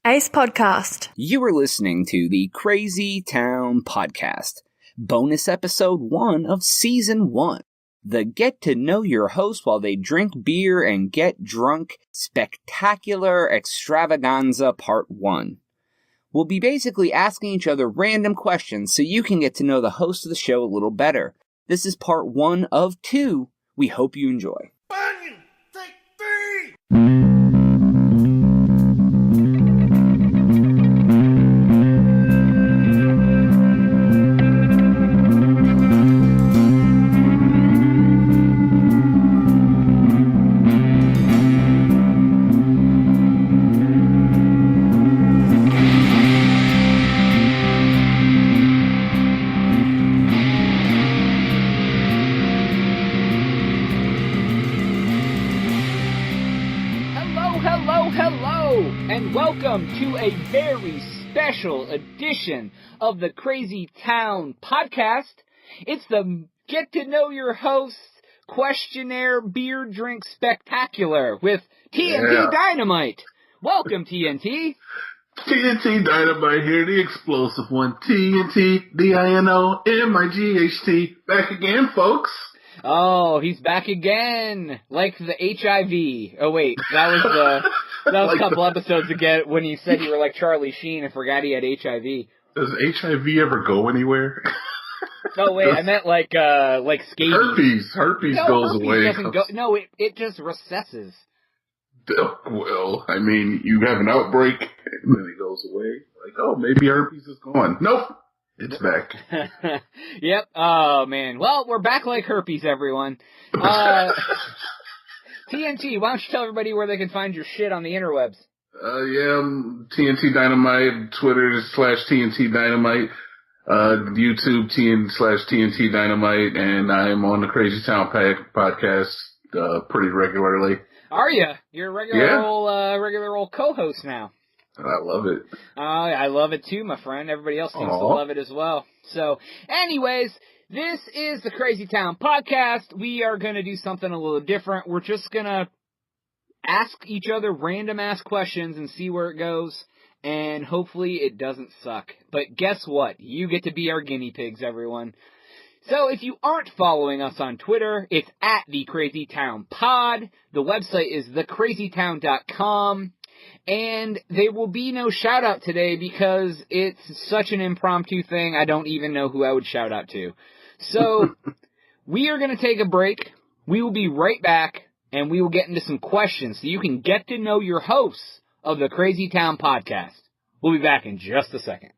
Ace Podcast. You are listening to the Crazy Town Podcast, bonus episode 1 of Season 1. The Get to Know Your Host While They Drink Beer and Get Drunk Spectacular Extravaganza Part 1. We'll be basically asking each other random questions so you can get to know the host of the show a little better. This is Part 1 of 2. We hope you enjoy. Bunyan, take 3! Welcome to a very special edition of the Crazy Town Podcast. It's the Get to Know Your Host Questionnaire Beer Drink Spectacular with TNT Dynamite. Welcome, TNT. TNT Dynamite here, the explosive one. TNT Dynamite. Back again, folks. Oh, he's back again, like the HIV. Oh wait, that was a couple episodes ago when you said you were like Charlie Sheen and forgot he had HIV. Does HIV ever go anywhere? No, wait, I meant like scabies. Herpes goes away. No, it just recesses. Well, I mean, you have an outbreak and then it goes away. Like, oh, maybe herpes is gone. Nope. It's back. Yep. Oh, man. Well, we're back like herpes, everyone. TNT, why don't you tell everybody where they can find your shit on the interwebs? TNT Dynamite, Twitter /TNT Dynamite, YouTube /TNT Dynamite, and I'm on the Crazy Town Podcast pretty regularly. Are you? You're a regular old co-host now. I love it. I love it too, my friend. Everybody else seems to love it as well. So, anyways, this is the Crazy Town Podcast. We are going to do something a little different. We're just going to ask each other random-ass questions and see where it goes, and hopefully it doesn't suck. But guess what? You get to be our guinea pigs, everyone. So if you aren't following us on Twitter, it's at The Crazy Town Pod. The website is thecrazytown.com. And there will be no shout-out today because it's such an impromptu thing, I don't even know who I would shout out to. So, we are going to take a break. We will be right back, and we will get into some questions so you can get to know your hosts of the Crazy Town Podcast. We'll be back in just a second.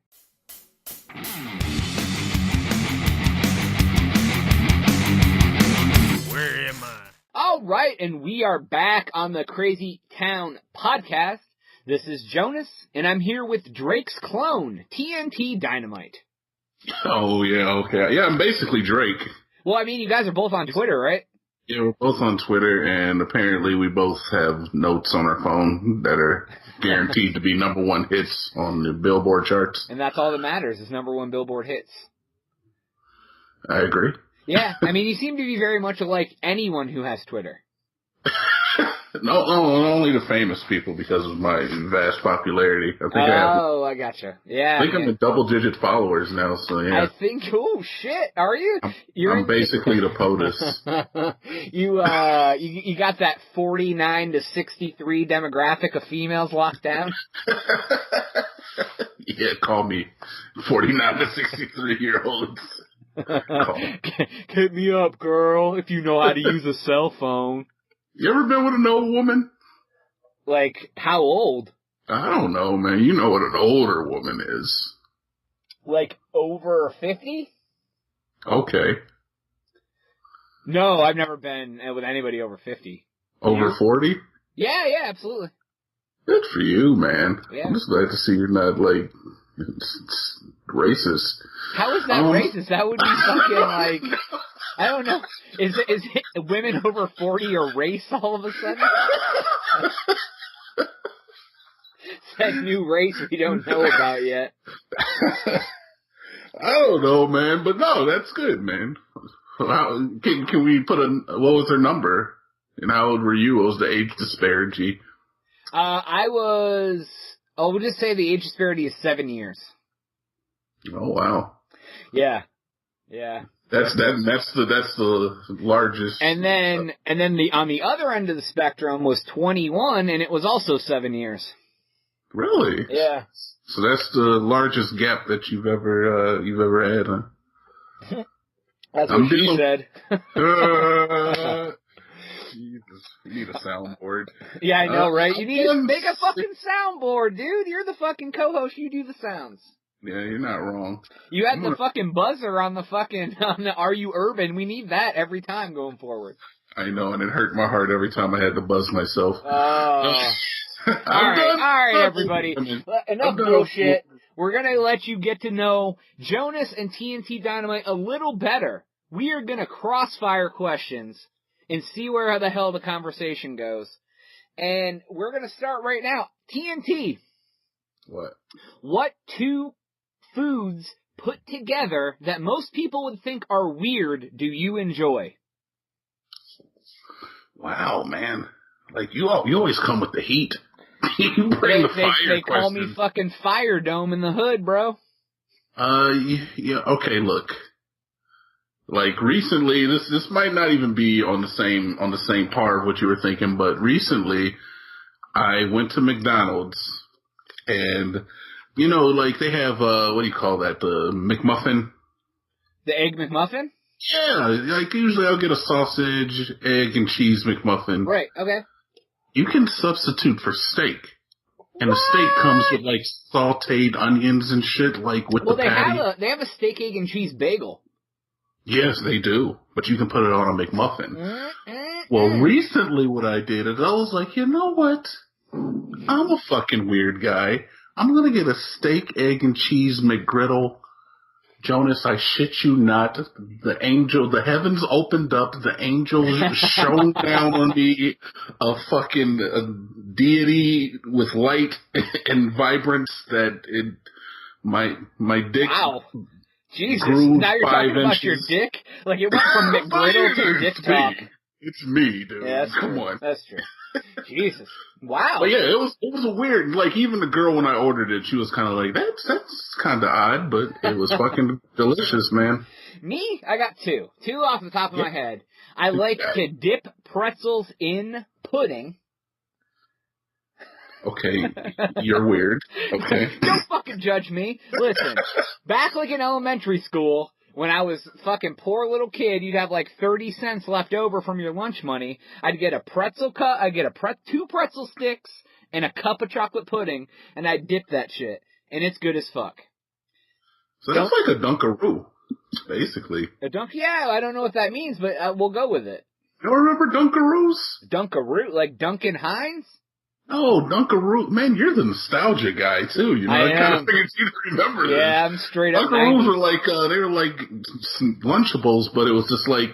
Where am I? All right, and we are back on the Crazy Town Podcast. This is Jonas, and I'm here with Drake's clone, TNT Dynamite. Oh, yeah, okay. Yeah, I'm basically Drake. Well, I mean, you guys are both on Twitter, right? Yeah, we're both on Twitter, and apparently we both have notes on our phone that are guaranteed to be number 1 hits on the Billboard charts. And that's all that matters, is number 1 Billboard hits. I agree. Yeah, I mean, you seem to be very much like anyone who has Twitter. No, only the famous people because of my vast popularity. I gotcha. Yeah. I think I'm at double-digit followers now, so yeah. I think, oh, shit, are you? I'm basically the POTUS. You got that 49 to 63 demographic of females locked down? Yeah, call me 49 to 63-year-olds. Hit me up, girl, if you know how to use a cell phone. You ever been with an old woman? Like, how old? I don't know, man. You know what an older woman is. Like, over 50? Okay. No, I've never been with anybody over 50. Over 40? Yeah, absolutely. Good for you, man. Yeah. I'm just glad to see you're not, like, racist. How is that racist? That would be fucking, like... I don't know. Is it women over 40 a race all of a sudden? It's that new race we don't know about yet. I don't know, man, but no, that's good, man. Can we put what was her number? And how old were you? What was the age disparity? I was Oh, we'll just say the age disparity is 7 years. Oh wow. Yeah. That's the largest. And then on the other end of the spectrum was 21, and it was also 7 years. Really? Yeah. So that's the largest gap that you've ever had, huh? That's what she said. Jesus, you need a soundboard. Yeah, I know, right? You need to make a fucking soundboard, dude. You're the fucking co-host. You do the sounds. Yeah, you're not wrong. You had the fucking buzzer on the Are You Urban? We need that every time going forward. I know, and it hurt my heart every time I had to buzz myself. Oh. All right, everybody. Enough bullshit. We're going to let you get to know Jonas and TNT Dynamite a little better. We are going to crossfire questions and see where the hell the conversation goes. And we're going to start right now. TNT. What? What two foods put together that most people would think are weird do you enjoy? Wow, man. Like, you always come with the heat. You bring the fire They call me fucking Fire Dome in the hood, bro. Yeah, okay, look. Like, recently, this might not even be on the same par of what you were thinking, but recently, I went to McDonald's, and, you know, like, they have, what do you call that, the McMuffin? The Egg McMuffin? Yeah, like, usually I'll get a sausage, egg, and cheese McMuffin. Right, okay. You can substitute for steak. And the steak comes with, like, sauteed onions and shit, like, with the patty. They have a steak, egg, and cheese bagel. Yes, they do. But you can put it on a McMuffin. Well, recently what I did is I was like, you know what? I'm a fucking weird guy. I'm gonna get a steak, egg, and cheese McGriddle. Jonas, I shit you not. The heavens opened up. The angels shone down on me. A deity with light and vibrance my dick. Wow. Jesus. Grew Now you're 5 talking about inches. your dick? Like it went from McGriddle to dick talk. It's me, dude. Yeah, that's Come true. on. That's true. Jesus. Wow. But yeah, it was a weird, like, even the girl when I ordered it, she was kind of like, that's kind of odd, but it was fucking delicious, man. Me? I got two. Two off the top of my head. I like to dip pretzels in pudding. Okay, you're weird. Okay. Don't fucking judge me. Listen, back like in elementary school, when I was fucking poor little kid, you'd have like 30 cents left over from your lunch money. I'd get a pretzel cut, I'd get two pretzel sticks, and a cup of chocolate pudding, and I'd dip that shit. And it's good as fuck. So that's like a Dunkaroo, basically. A dunk? Yeah, I don't know what that means, but we'll go with it. You don't remember Dunkaroos? Dunkaroo? Like Duncan Hines? Oh, Dunkaroo. Man, you're the nostalgia guy, too. You know, I kind of figured you'd remember this. Yeah, I'm straight up. Dunkaroos were like, they were like Lunchables, but it was just like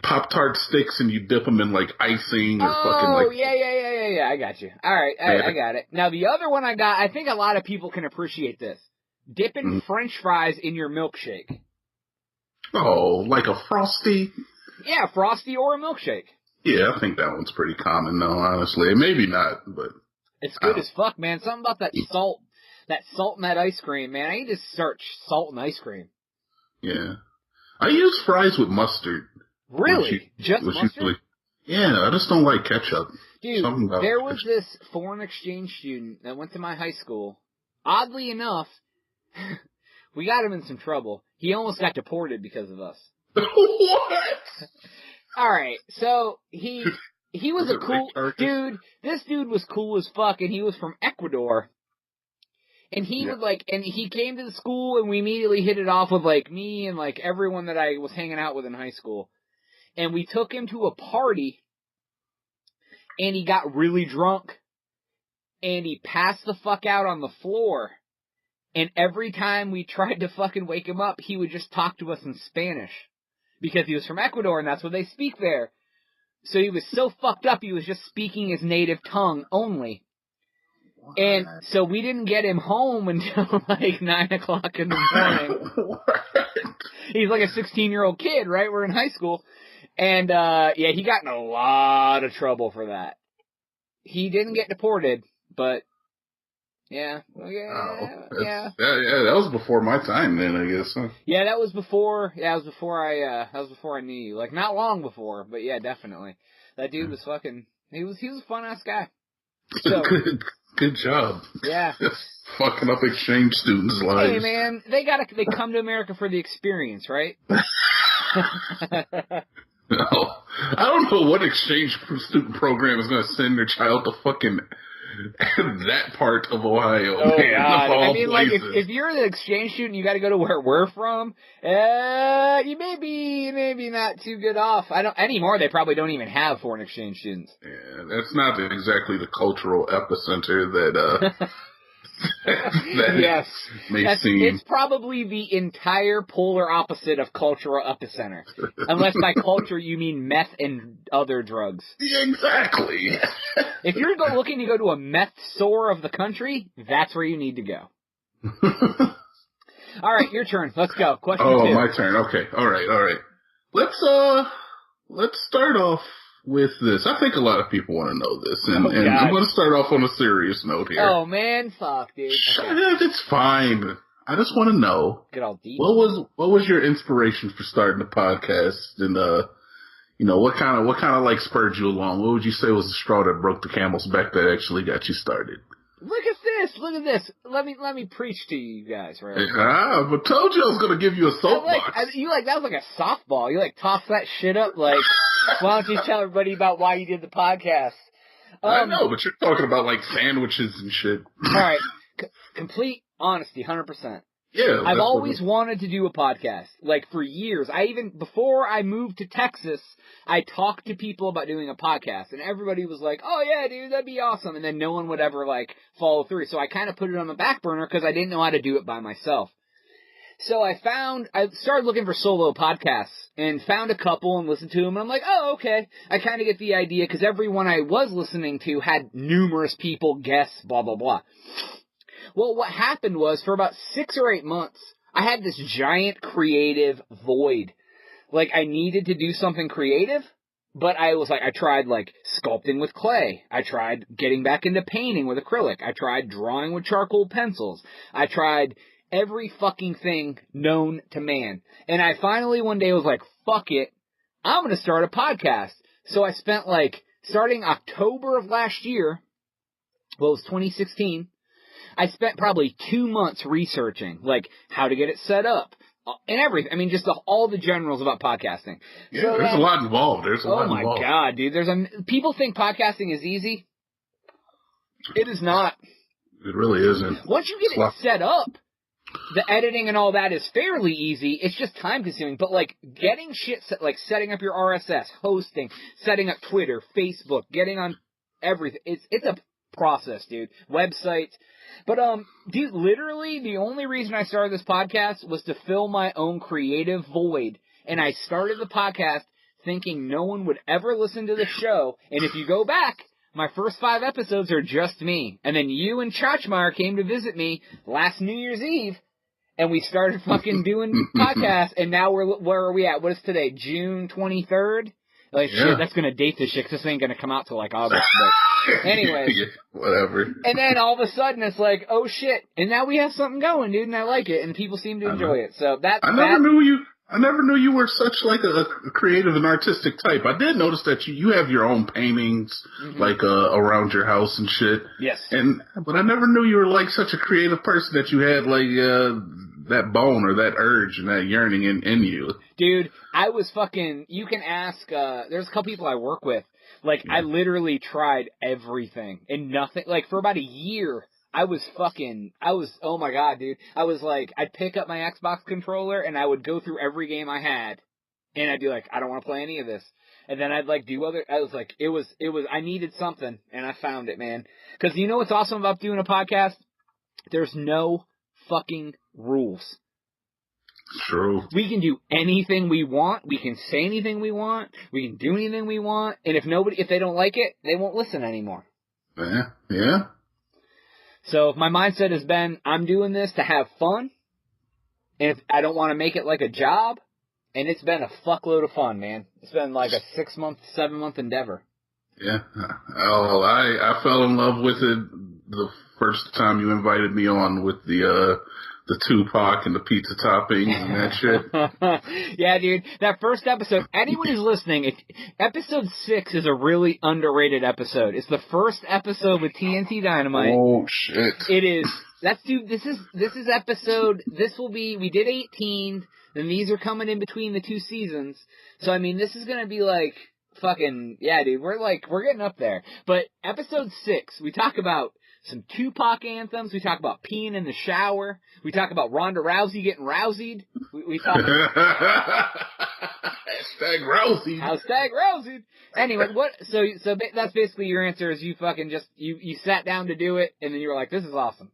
Pop-Tart sticks, and you dip them in like icing or fucking like. Oh, yeah. I got you. All right, I got it. Now, the other one I got, I think a lot of people can appreciate this. Dipping French fries in your milkshake. Oh, like a Frosty? Yeah, Frosty or a milkshake. Yeah, I think that one's pretty common, though, honestly. Maybe not, but... It's good as fuck, man. Something about that salt in that ice cream, man. I need to search salt and ice cream. Yeah. I use fries with mustard. Really? Just mustard? Yeah, I just don't like ketchup. Dude, there was this foreign exchange student that went to my high school. Oddly enough, we got him in some trouble. He almost got deported because of us. What? Alright, so he was a cool dude. This dude was cool as fuck, and he was from Ecuador. And he would and he came to the school, and we immediately hit it off with like me and like everyone that I was hanging out with in high school. And we took him to a party, and he got really drunk, and he passed the fuck out on the floor. And every time we tried to fucking wake him up, he would just talk to us in Spanish. Because he was from Ecuador, and that's what they speak there. So he was so fucked up, he was just speaking his native tongue only. What? And so we didn't get him home until like 9 o'clock in the morning. He's like a 16-year-old kid, right? We're in high school. And, he got in a lot of trouble for that. he didn't get deported, but yeah. Yeah, that was before my time then, I guess. Huh? Yeah, that was before I knew you. Like, not long before, but yeah, definitely. That dude was fucking, he was a fun-ass guy. So, good job. Yeah. Fucking up exchange students' lives. Hey man, they come to America for the experience, right? No. I don't know what exchange student program is going to send their child to fucking that part of Ohio. Oh, man, God. I mean, places. like, if you're an exchange student, you got to go to where we're from. You may be not too good off. Anymore. They probably don't even have foreign exchange students. Yeah, that's not exactly the cultural epicenter that yes, may seem. It's probably the entire polar opposite of cultural epicenter. Unless by culture you mean meth and other drugs. Exactly. If you're looking to go to a meth sore of the country, that's where you need to go. All right, your turn. Let's go. Question 2. Oh, my turn. Okay. All right. Let's start off with this. I think a lot of people want to know this, and I'm going to start off on a serious note here. Oh man, fuck, dude. Okay. It's fine. I just want to know, get all deep. What was your inspiration for starting the podcast, and what kind of like spurred you along? What would you say was the straw that broke the camel's back that actually got you started? Look at this. Let me preach to you guys, right? I told you I was going to give you a soapbox. That was like a softball. You toss that shit up like. Why don't you tell everybody about why you did the podcast? I know, but you're talking about like sandwiches and shit. All right, complete honesty, 100%. Yeah, I've always wanted to do a podcast, like for years. Before I moved to Texas, I talked to people about doing a podcast, and everybody was like, "Oh yeah, dude, that'd be awesome," and then no one would ever follow through. So I kind of put it on the back burner because I didn't know how to do it by myself. So I started looking for solo podcasts and found a couple and listened to them. And I'm like, oh, okay. I kind of get the idea because everyone I was listening to had numerous people, guests, blah, blah, blah. Well, what happened was for about 6 or 8 months, I had this giant creative void. Like, I needed to do something creative, but I tried sculpting with clay. I tried getting back into painting with acrylic. I tried drawing with charcoal pencils. I tried every fucking thing known to man. And I finally one day was like, fuck it, I'm going to start a podcast. So I spent starting October of last year, well, it was 2016, I spent probably 2 months researching, how to get it set up and everything. I mean, just all the generals about podcasting. Yeah, so there's a lot involved. Oh my God, dude. People think podcasting is easy. It is not. It really isn't. Once you get it set up, the editing and all that is fairly easy. It's just time consuming. But getting shit set, setting up your RSS, hosting, setting up Twitter, Facebook, getting on everything. It's a process, dude. Websites. But dude, literally the only reason I started this podcast was to fill my own creative void. And I started the podcast thinking no one would ever listen to the show. And if you go back, my first 5 episodes are just me. And then you and Chachmeyer came to visit me last New Year's Eve, and we started fucking doing podcasts, and now where are we at? What is today? June 23rd? Shit, that's gonna date this shit, 'cause this ain't gonna come out till August, but anyways. Yeah, whatever. And then all of a sudden it's oh shit, and now we have something going, dude, and I like it, and people seem to enjoy it, so I never knew you were such a creative and artistic type. I did notice that you have your own paintings, around your house and shit. Yes. But I never knew you were such a creative person, that you had that bone or that urge and that yearning in you. Dude, I was you can ask, there's a couple people I work with. I literally tried everything and nothing. For about a year, oh my God, dude. I'd pick up my Xbox controller and I would go through every game I had and I'd be I don't want to play any of this. And then I'd do other, I needed something and I found it, man. 'Cause you know what's awesome about doing a podcast? There's no fucking rules. True. We can do anything we want. We can say anything we want. We can do anything we want. And if they don't like it, they won't listen anymore. Yeah. So my mindset has been, I'm doing this to have fun, and if I don't want to make it like a job, and it's been a fuckload of fun, man. It's been a 6-month, 7-month endeavor. Yeah. Oh, I fell in love with it the first time you invited me on with the Tupac and the pizza toppings and that shit. Yeah, dude. That first episode, anyone who's listening, episode 6 is a really underrated episode. It's the first episode with TNT Dynamite. Oh, shit. It is. Dude, this is episode, we did 18, then these are coming in between the 2 seasons. So, I mean, this is gonna be like, fucking, yeah, dude, we're getting up there. But episode 6, we talk about some Tupac anthems, we talk about peeing in the shower, we talk about Ronda Rousey getting rouseyed, we talk... Hashtag rousey. Hashtag rousey. Anyway, so that's basically your answer is you fucking just, you sat down to do it, and then you were like, this is awesome.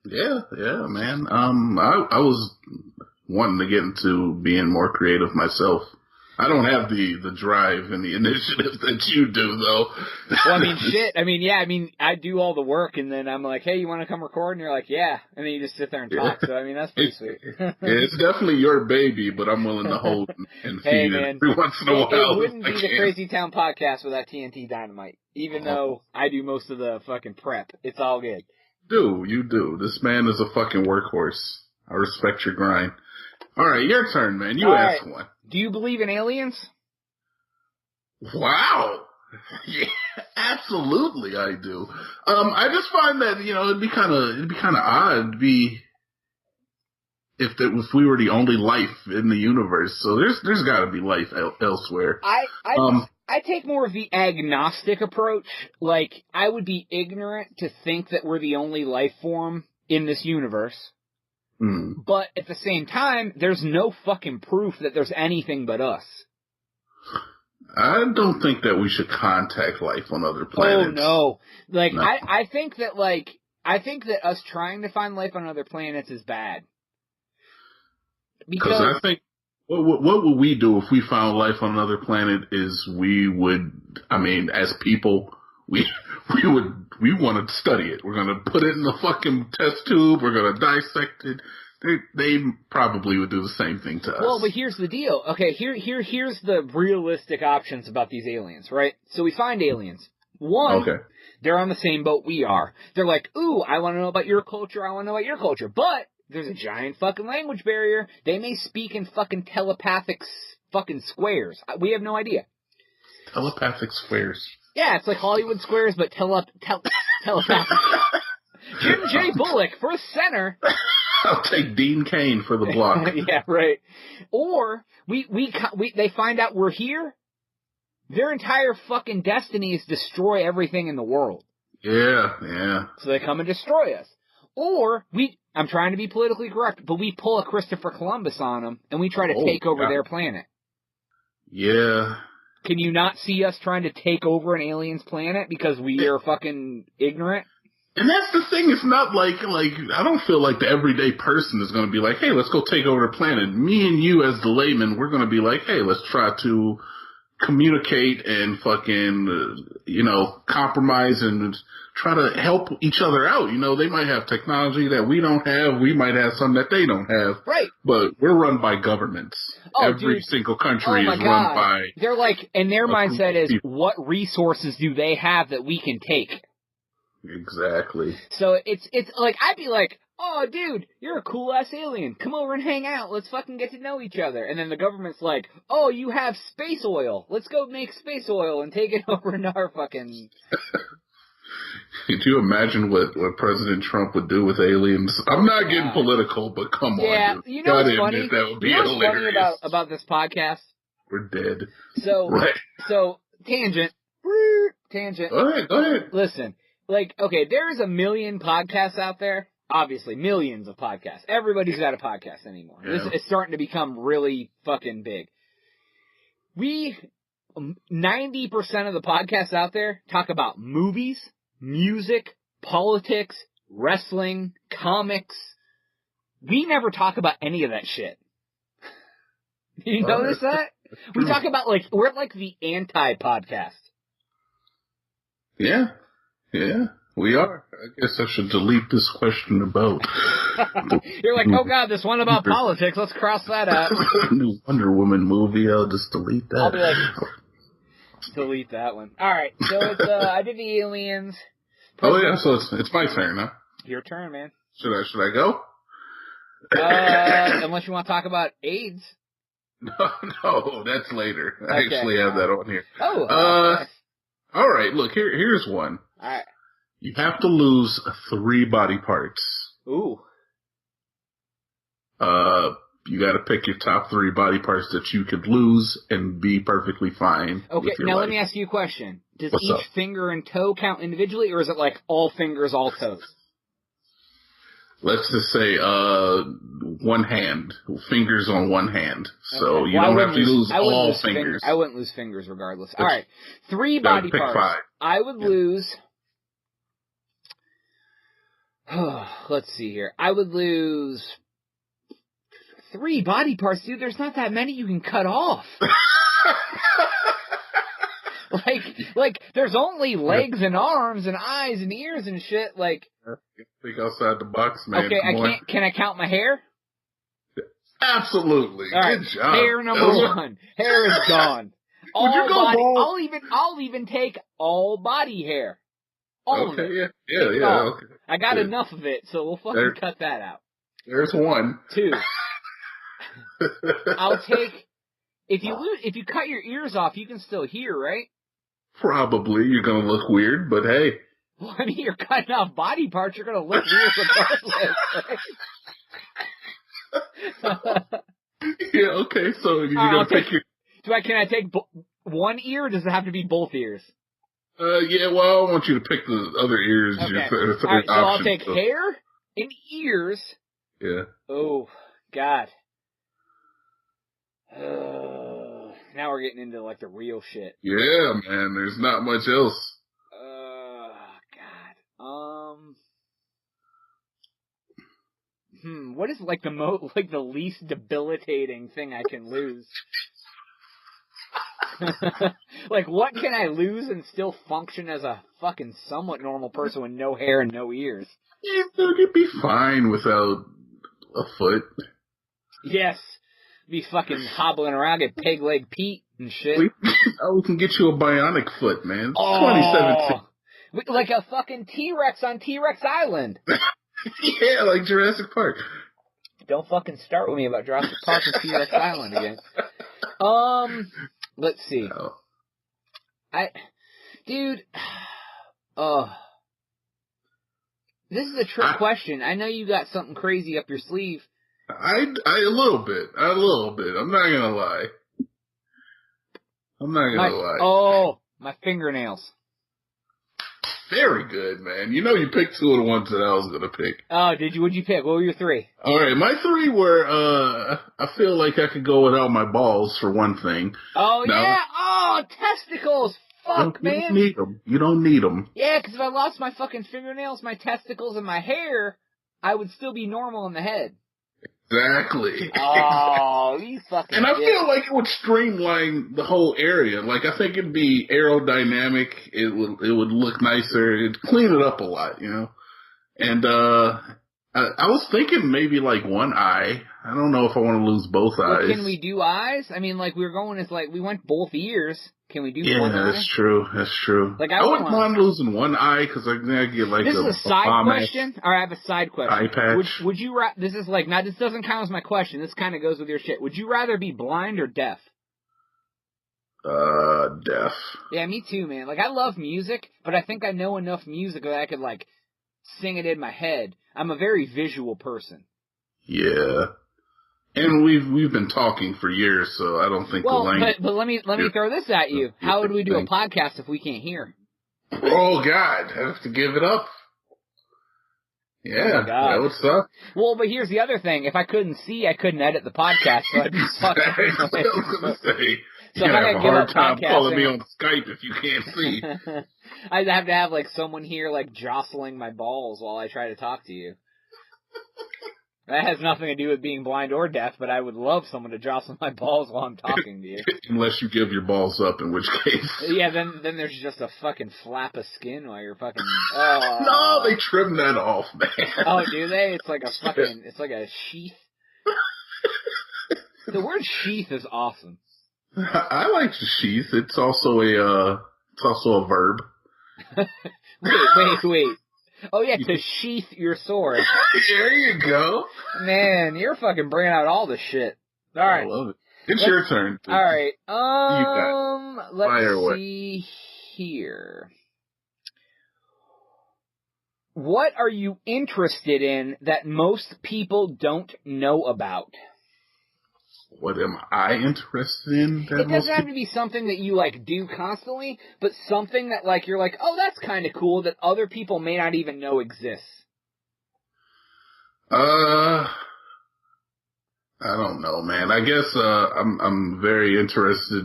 Yeah, man. I was wanting to get into being more creative myself. I don't have the drive and the initiative that you do, though. Well, I mean, shit. I mean, I do all the work, and then I'm like, hey, you want to come record? And you're like, yeah. And then you just sit there and talk. So, I mean, that's pretty sweet. It's definitely your baby, but I'm willing to hold and feed it every once in a while. It wouldn't be the Crazy Town podcast without TNT Dynamite, even though I do most of the fucking prep. It's all good. You do. This man is a fucking workhorse. I respect your grind. All right, your turn, man. You ask one. Do you believe in aliens? Wow. Yeah, absolutely I do. I just find that, it'd be kind of odd if we were the only life in the universe. So there's got to be life elsewhere. I take more of the agnostic approach. Like, I would be ignorant to think that we're the only life form in this universe. But at the same time, there's no fucking proof that there's anything but us. I don't think that we should contact life on other planets. Oh, no. Like, no. I think that us trying to find life on other planets is bad. Because I think, what would we do if we found life on another planet is as people, we want to study it. We're going to put it in the fucking test tube. We're going to dissect it. They probably would do the same thing to us. Well, but here's the deal. Okay, here's the realistic options about these aliens, right? So we find aliens. One, They're on the same boat we are. They're like, ooh, I want to know about your culture. I want to know about your culture. But there's a giant fucking language barrier. They may speak in fucking telepathic fucking squares. We have no idea. Telepathic squares. Yeah, it's like Hollywood squares, but telepathic. Jim J. Bullock for center. I'll take Dean Cain for the block. Yeah, right. Or they find out we're here. Their entire fucking destiny is destroy everything in the world. Yeah. So they come and destroy us. Or I'm trying to be politically correct, but we pull a Christopher Columbus on them and we try to take over their planet. Yeah. Can you not see us trying to take over an alien's planet because we are fucking ignorant? And that's the thing. It's not like I don't feel like the everyday person is going to be like, hey, let's go take over the planet. Me and you as the layman, we're going to be like, hey, let's try to communicate and fucking, compromise and try to help each other out. They might have technology that we don't have. We might have some that they don't have. Right. But we're run by governments. Every single country is run by... They're like, and their mindset is, what resources do they have that we can take? Exactly. So it's like, I'd be like, oh, dude, you're a cool-ass alien. Come over and hang out. Let's fucking get to know each other. And then the government's like, oh, you have space oil. Let's go make space oil and take it over into our fucking... Could you imagine what President Trump would do with aliens? I'm not getting political, but come on, dude. You know what's funny? That would be what's funny about this podcast? We're dead. So, right. So, tangent. Go ahead. Listen, there's a million podcasts out there. Obviously, millions of podcasts. Everybody's got a podcast anymore. Yeah. This is starting to become really fucking big. 90% of the podcasts out there talk about movies, music, politics, wrestling, comics. We never talk about any of that shit. You notice that? We talk about, we're like the anti-podcast. Yeah, we are. I guess I should delete this question about... You're like, oh god, this one about politics, let's cross that out. New Wonder Woman movie, I'll just delete that. I'll be like... Delete that one. Alright, so it's, I did the aliens. Oh yeah, so it's my turn, huh? Your turn, man. Should I go? Unless you want to talk about AIDS. No, that's later. I Okay. actually have that on here. Oh, okay. All right, look, here's one. Alright. You have to lose 3 body parts. Ooh. You gotta pick your top 3 body parts that you could lose and be perfectly fine. Okay, with your now life. let me ask you a question. Does What's each up? finger and toe count individually, or is it like all fingers, all toes? Let's just say, one hand. Fingers on one hand. So Okay. you don't have to lose all fingers. I wouldn't lose fingers regardless. Alright. 3 body pick parts. 5. I would lose... Let's see here. I would lose 3 body parts, dude. There's not that many you can cut off. like, there's only legs and arms and eyes and ears and shit. Like, think outside the box, man. okay, Come on. Can I count my hair? Absolutely. All right, Good job. hair number 1. Hair is gone. Would you go bald? I'll even take all body hair. All of it. Yeah. Okay. I got Good. enough of it, so we'll fucking cut that out. There's 1. 2. I'll take. If you cut your ears off, you can still hear, right? Probably. You're gonna look weird, but hey. Well, I mean, you're cutting off body parts. You're gonna look weird regardless, right? Yeah. Okay. So you're gonna pick your. Can I take one ear? Or does it have to be both ears? Yeah. Well, I want you to pick the other ears. Okay. Your third All right. So option, I'll take hair and ears. Yeah. Oh God. Now we're getting into like the real shit. Yeah, man. There's not much else. God. What is like the least debilitating thing I can lose? Like, what can I lose and still function as a fucking somewhat normal person with no hair and no ears? You'd be fine without a foot. Yes. Be fucking hobbling around, get peg leg Pete and shit. We can get you a bionic foot, man. 2017. Like a fucking T-Rex on T-Rex Island. Yeah, like Jurassic Park. Don't fucking start with me about Jurassic Park and T-Rex Island again. Let's see. No. Dude, this is a trick question. I know you got something crazy up your sleeve. A little bit. I'm not gonna lie. Oh, my fingernails. Very good, man. You know you picked 2 of the ones that I was gonna pick. Oh, did you? What'd you pick? What were your 3? Alright, my 3 were, I feel like I could go without my balls, for one thing. Oh, now, yeah? Oh, testicles! Fuck, man! You don't need them. You don't need them. Yeah, because if I lost my fucking fingernails, my testicles, and my hair, I would still be normal in the head. Exactly. Oh, you fucking And I feel like it would streamline the whole area. Like, I think it'd be aerodynamic. It would look nicer. It'd clean it up a lot, you know? And, I was thinking maybe like 1 eye. I don't know if I want to lose both eyes. Can we do eyes? I mean, like, we went both ears. Can we do one eye? Yeah, that's true. Like, I wouldn't mind losing 1 eye, because I get like this is a side question. Or I have a side question. Eye patch. Would you this is like, now this doesn't count as my question. This kind of goes with your shit. Would you rather be blind or deaf? Deaf. Yeah, me too, man. Like, I love music, but I think I know enough music that I could, like, sing it in my head. I'm a very visual person. Yeah. And we've been talking for years, so I don't think the language... But let me throw this at you. How would we do a podcast if we can't hear? Oh, God. I have to give it up. Yeah, that would suck. Well, but here's the other thing. If I couldn't see, I couldn't edit the podcast, so I'd be fucked. I was going to say, so you're going to have a hard time calling me on Skype if you can't see. I'd have to have, like, someone here, like, jostling my balls while I try to talk to you. That has nothing to do with being blind or deaf, but I would love someone to jostle my balls while I'm talking to you. Unless you give your balls up, in which case. Yeah, then there's just a fucking flap of skin while you're fucking... No, they trim that off, man. Oh, do they? It's like a sheath. The word sheath is awesome. I like to sheath. It's also a verb. Wait. Oh yeah, to sheath your sword. There you go. Man, you're fucking bringing out all the shit. All right. I love it. It's your turn. All right. You got Let's see here. What are you interested in that most people don't know about? What am I interested in? It doesn't have to be something that you, like, do constantly, but something that, like, you're like, oh, that's kind of cool that other people may not even know exists. I don't know, man. I guess, I'm very interested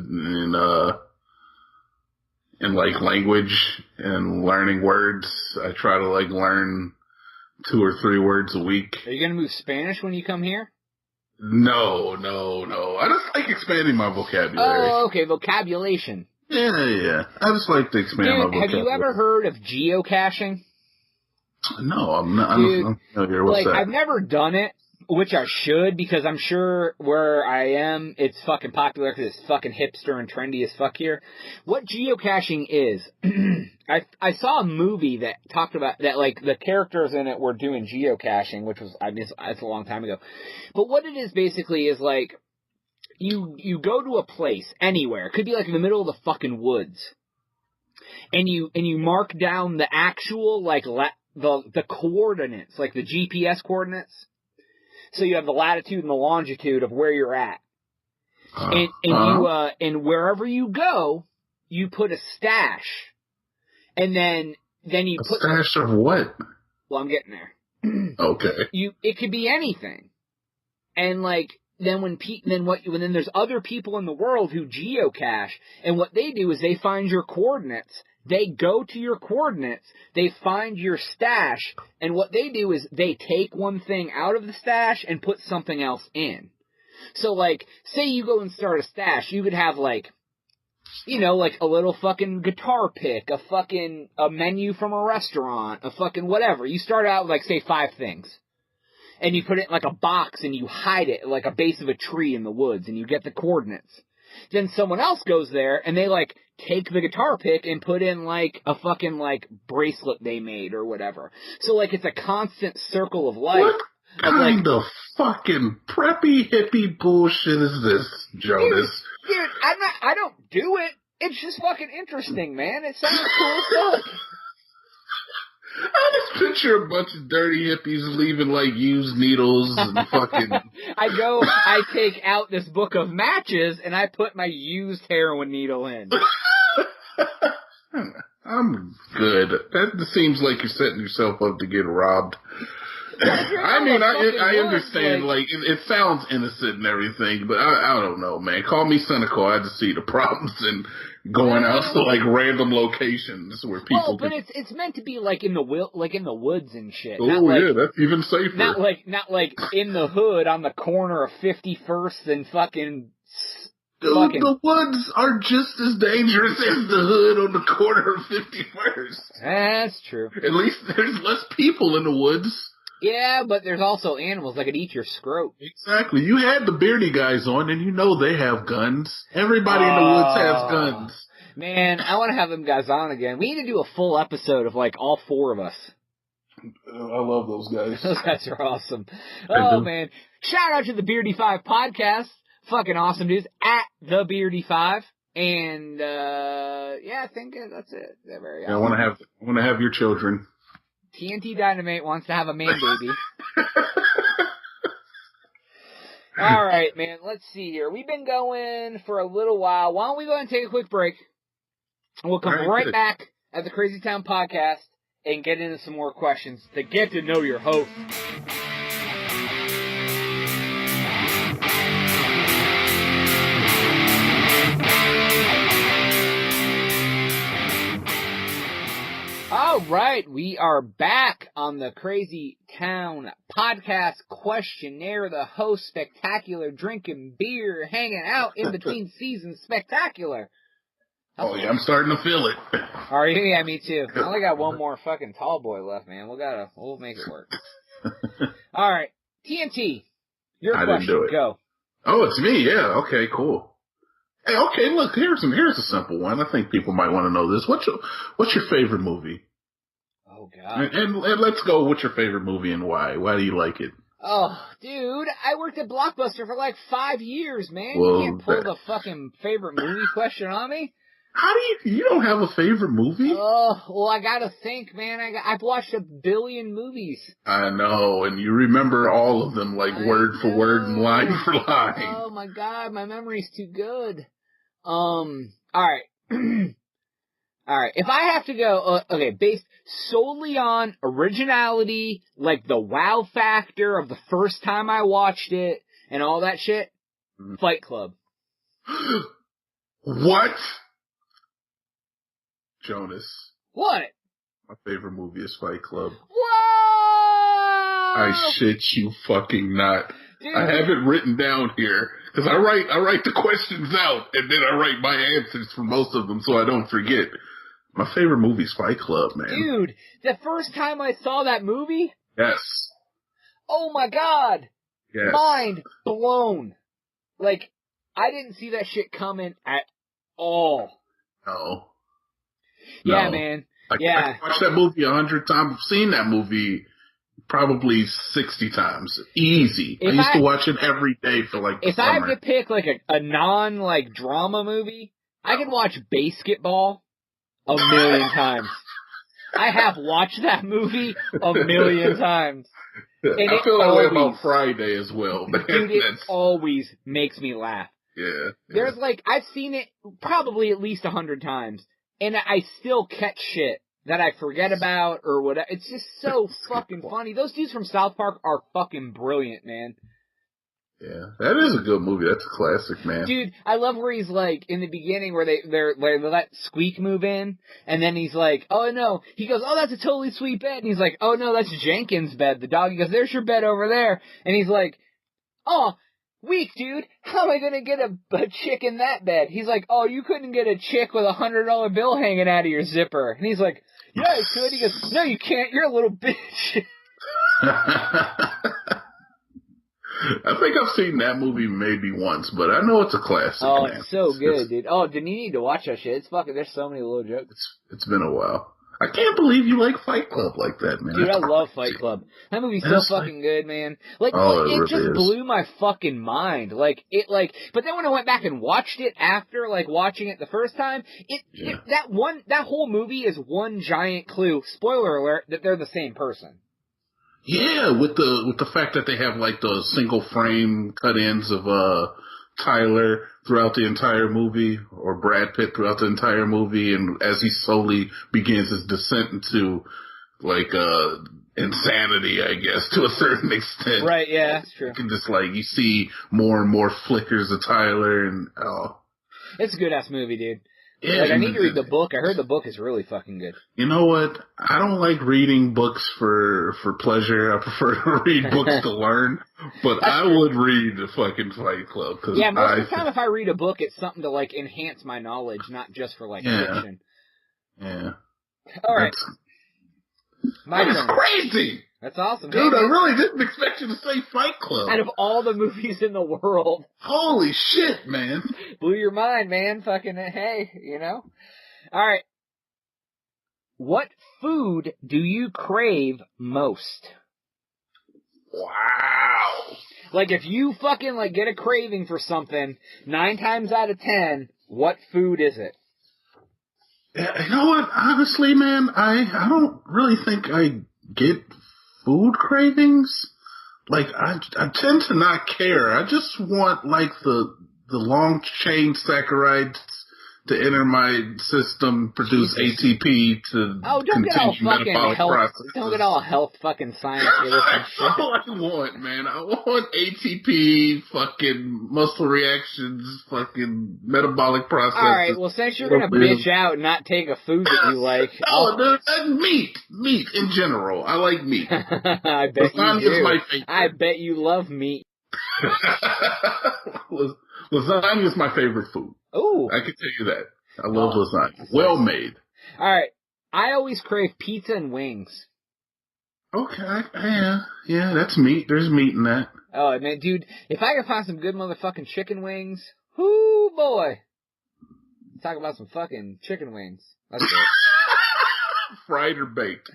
in like language and learning words. I try to like learn 2 or 3 words a week. Are you gonna move Spanish when you come here? No. I just like expanding my vocabulary. Oh, okay, vocabulation. Yeah. I just like to expand my vocabulary. Have you ever heard of geocaching? No, I'm not. Dude, I'm familiar with that. I've never done it, which I should, because I'm sure where I am, it's fucking popular because it's fucking hipster and trendy as fuck here. What geocaching is, I saw a movie that talked about, that like, the characters in it were doing geocaching, which was, I mean, it's a long time ago. But what it is basically is like, you go to a place, anywhere, it could be like in the middle of the fucking woods, and you mark down the actual, like, the coordinates, like the GPS coordinates. So you have the latitude and the longitude of where you're at. And wherever you go, you put a stash. And then you put... A stash of what? Well, I'm getting there. Okay. It could be anything. And like, then then there's other people in the world who geocache, and what they do is they find your coordinates. They go to your coordinates, they find your stash, and what they do is they take one thing out of the stash and put something else in. So, like, say you go and start a stash, you could have, like, you know, like a little fucking guitar pick, a menu from a restaurant, a fucking whatever. You start out with, like, say, 5 things. And you put it in, like, a box and you hide it, like a base of a tree in the woods, and you get the coordinates. Then someone else goes there, and they, like, take the guitar pick and put in, like, a fucking, like, bracelet they made or whatever. So, like, it's a constant circle of life. What kind of fucking preppy hippie bullshit is this, Jonas? Dude, I don't do it. It's just fucking interesting, man. It sounds cool as fuck. I just picture a bunch of dirty hippies leaving, like, used needles and fucking... I take out this book of matches, and I put my used heroin needle in. I'm good. That seems like you're setting yourself up to get robbed. I mean, I understand, like, it sounds innocent and everything, but I don't know, man. Call me cynical. I just see the problems in going out to, like, random locations where people... Well, but it's meant to be, like, in the woods and shit. Oh, like, yeah, that's even safer. Not like in the hood on the corner of 51st and fucking... Dude, the woods are just as dangerous as the hood on the corner of 51st. That's true. At least there's less people in the woods. Yeah, but there's also animals that could eat your scrote. Exactly. You had the beardy guys on, and you know they have guns. Everybody in the woods has guns. Man, I want to have them guys on again. We need to do a full episode of, like, all 4 of us. I love those guys. Those guys are awesome. Oh, man. Shout out to the Beardy 5 podcast. Fucking awesome dudes. At the Beardy 5. And, yeah, I think that's it. They're very awesome. I want to have your children. TNT Dynamite wants to have a man baby. All right, man. Let's see here. We've been going for a little while. Why don't we go ahead and take a quick break? We'll come right back at the Crazy Town Podcast and get into some more questions to get to know your host. All right, we are back on the Crazy Town Podcast Questionnaire, the host spectacular, drinking beer, hanging out in between seasons spectacular. Oh yeah, I'm starting to feel it. Are you? Yeah, me too. I only got one more fucking tall boy left, man. We'll make it work. All right, TNT, your question, go. Oh, it's me, yeah, okay, cool. Hey, okay, look, here's a simple one. I think people might want to know this. What's your favorite movie? Oh, God. And let's go, what's your favorite movie and why? Why do you like it? Oh, dude, I worked at Blockbuster for like 5 years, man. Well, you can't pull the fucking favorite movie question on me. How do you don't have a favorite movie? Oh, well, I gotta think, man. I've watched 1 billion movies. I know, and you remember all of them, like word for word and line for line. Oh my God, my memory's too good. Alright. Alright, if I have to go, okay, based solely on originality, like the wow factor of the first time I watched it, and all that shit, Fight Club. What? Jonas. What? My favorite movie is Fight Club. Whoa! I shit you fucking not. Dude. I have it written down here, because I write the questions out, and then I write my answers for most of them so I don't forget. My favorite movie is Fight Club, man. Dude, the first time I saw that movie? Yes. Oh my God! Yes. Mind blown. Like, I didn't see that shit coming at all. No. Yeah, No. man. I watched that movie 100 times. I've seen that movie probably 60 times. Easy. I used to watch it every day for like the summer. If I have to pick like a non like drama movie, I can watch Basketball 1 million times. I have watched that movie 1 million times. And I feel that way about Friday as well. Man. Dude, it always makes me laugh. Yeah. There's like, I've seen it probably at least 100 times, and I still catch shit that I forget about or whatever. It's just so fucking funny. Those dudes from South Park are fucking brilliant, man. Yeah, that is a good movie. That's a classic, man. Dude, I love where he's like, in the beginning where they let Squeak move in, and then he's like, oh no, he goes, oh, that's a totally sweet bed, and he's like, oh no, that's Jenkins' bed, the dog. He goes, there's your bed over there, and he's like, oh, weak, dude, how am I gonna get a chick in that bed? He's like, oh, you couldn't get a chick with $100 bill hanging out of your zipper, and he's like, yeah, I could. He goes, no, you can't, you're a little bitch. I think I've seen that movie maybe once, but I know it's a classic. Oh, man. It's so good, dude. Oh, then you need to watch that shit. It's fucking, there's so many little jokes. It's been a while. I can't believe you like Fight Club like that, man. Dude, I love Fight Club. That movie's so fucking good, man. Like, it really just is. blew my fucking mind. But then when I went back and watched it after, like, watching it the first time, that whole movie is one giant clue, spoiler alert, that they're the same person. Yeah, with the fact that they have like the single frame cut-ins of Tyler throughout the entire movie, or Brad Pitt throughout the entire movie, and as he slowly begins his descent into like insanity, I guess, to a certain extent. Right? Yeah, that's true. You can just you see more and more flickers of Tyler, and it's a good ass movie, dude. Yeah, I need to read the book. I heard the book is really fucking good. You know what? I don't like reading books for pleasure. I prefer to read books to learn. But I would read the fucking Fight Club. Yeah, most of the time if I read a book, it's something to, like, enhance my knowledge, not just for, like, fiction. Yeah. All right. That's crazy! That's awesome. Dude, I really didn't expect you to say Fight Club. Out of all the movies in the world. Holy shit, man. Blew your mind, man. Fucking, hey, you know? Alright. What food do you crave most? Wow. Like, if you fucking, like, get a craving for something, 9 times out of 10, what food is it? Yeah, you know what? Honestly, man, I don't really think I get food cravings. Like, I tend to not care. I just want, like, the long chain saccharides to enter my system, produce ATP to continue metabolic processes. Don't get all health fucking science with this and shit. That's all I want, man. I want ATP, fucking muscle reactions, fucking metabolic processes. Alright, well, since you're gonna bitch out and not take a food that you like... meat. Meat in general. I like meat. I bet you do. Is my favorite. I bet you love meat. Lasagna is my favorite food. Ooh. I can tell you that. I love lasagna. Well made. Alright. I always crave pizza and wings. Okay. Yeah, that's meat. There's meat in that. Oh, man, dude, if I could find some good motherfucking chicken wings, whoo, boy. Talk about some fucking chicken wings. That's it. Fried or baked?